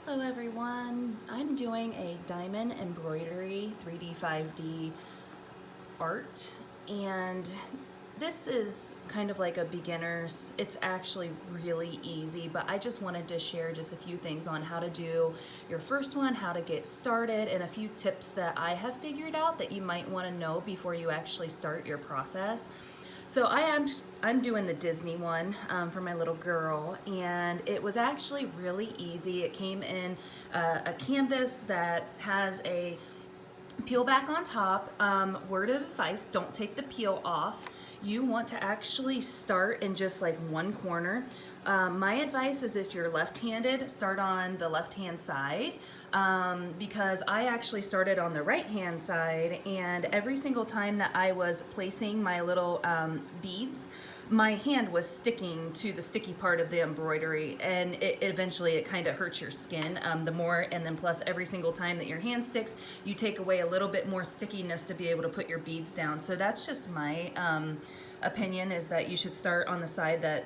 Hello everyone, I'm doing a diamond embroidery 3D 5D art, and this is kind of like a beginner's. It's actually really easy, but I just wanted to share just a few things on how to do your first one, how to get started, and a few tips that I have figured out that you might want to know before you actually start your process. So I'm doing the Disney one for my little girl, and it was actually really easy. It came in a canvas that has a peel back on top. Word of advice, don't take the peel off. You want to actually start in just like one corner. My advice is if you're left-handed, start on the left-hand side, because I actually started on the right-hand side, and every single time that I was placing my little beads, my hand was sticking to the sticky part of the embroidery, and eventually it kind of hurts your skin the more. And then plus every single time that your hand sticks, you take away a little bit more stickiness to be able to put your beads down. So that's just my opinion, is that you should start on the side that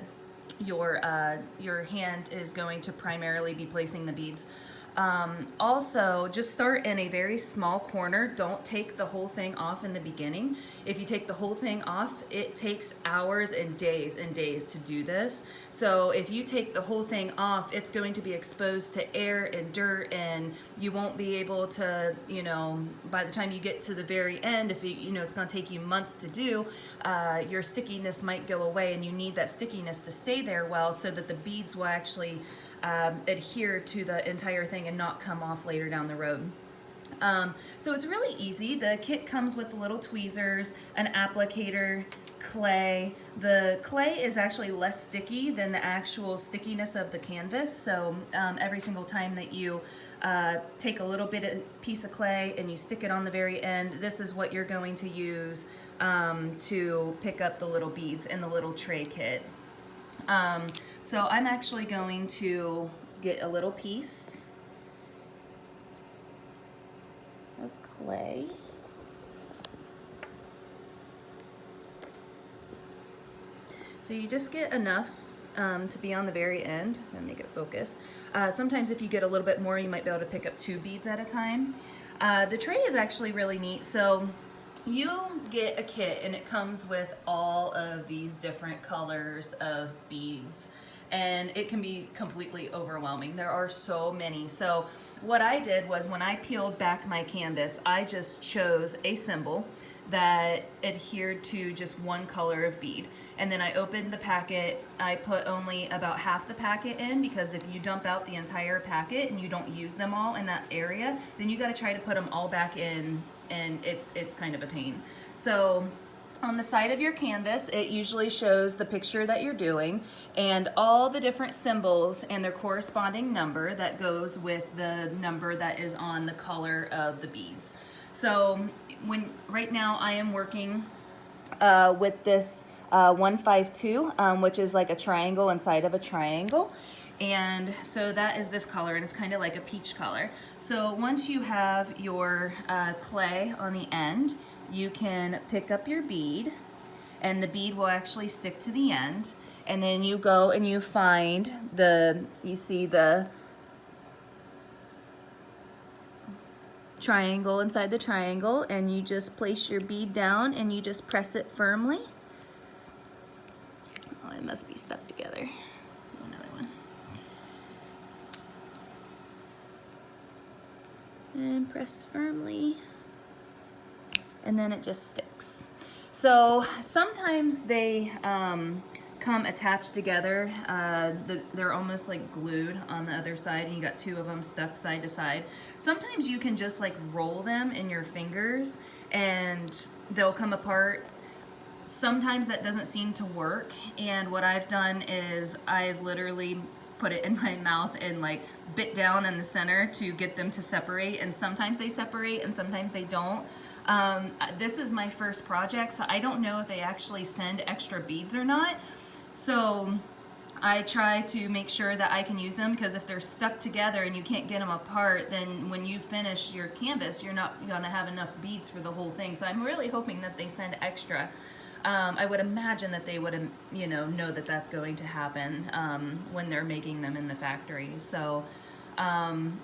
your hand is going to primarily be placing the beads. Also, just start in a very small corner. Don't take the whole thing off in the beginning. If you take the whole thing off, it takes hours and days to do this. So if you take the whole thing off, it's going to be exposed to air and dirt, and you won't be able to, by the time you get to the very end, if it's going to take you months to do, your stickiness might go away, and you need that stickiness to stay there well so that the beads will actually adhere to the entire thing and not come off later down the road. So it's really easy. The kit comes with little tweezers, an applicator, clay. The clay is actually less sticky than the actual stickiness of the canvas. So every single time that you take a little bit of piece of clay and you stick it on the very end, this is what you're going to use to pick up the little beads in the little tray kit. So I'm actually going to get a little piece of clay. So you just get enough to be on the very end. I'm gonna make it focus. Sometimes if you get a little bit more, you might be able to pick up 2 beads at a time. The tray is actually really neat. So you get a kit and it comes with all of these different colors of beads, and it can be completely overwhelming. There are so many. So what I did was, when I peeled back my canvas, I just chose a symbol that adhered to just one color of bead. And then I opened the packet. I put only about half the packet in, because if you dump out the entire packet and you don't use them all in that area, then you got to try to put them all back in, and it's kind of a pain. So on the side of your canvas, it usually shows the picture that you're doing and all the different symbols and their corresponding number that goes with the number that is on the color of the beads. So right now I am working with this 152, which is like a triangle inside of a triangle. And so that is this color, and it's kind of like a peach color. So once you have your clay on the end, you can pick up your bead, and the bead will actually stick to the end. And then you go and you find you see the triangle inside the triangle, and you just place your bead down and you just press it firmly. Oh, it must be stuck together. Another one. And press firmly, and then it just sticks. So sometimes they come attached together. They're almost like glued on the other side, and you got 2 of them stuck side to side. Sometimes you can just like roll them in your fingers and they'll come apart. Sometimes that doesn't seem to work, and what I've done is I've literally put it in my mouth and like bit down in the center to get them to separate, and sometimes they separate and sometimes they don't. This is my first project, so I don't know if they actually send extra beads or not. So I try to make sure that I can use them, because if they're stuck together and you can't get them apart, then when you finish your canvas, you're not going to have enough beads for the whole thing. So I'm really hoping that they send extra. I would imagine that they would, know that that's going to happen when they're making them in the factory. So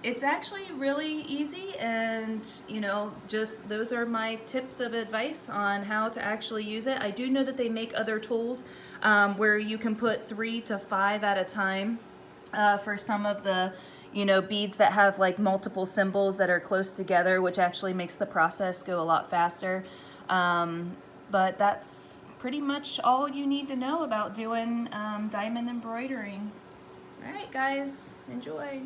It's actually really easy, and you know, just those are my tips of advice on how to actually use it. I do know that they make other tools where you can put 3 to 5 at a time for some of the, you know, beads that have like multiple symbols that are close together, which actually makes the process go a lot faster. But that's pretty much all you need to know about doing diamond embroidering. All right, guys, enjoy.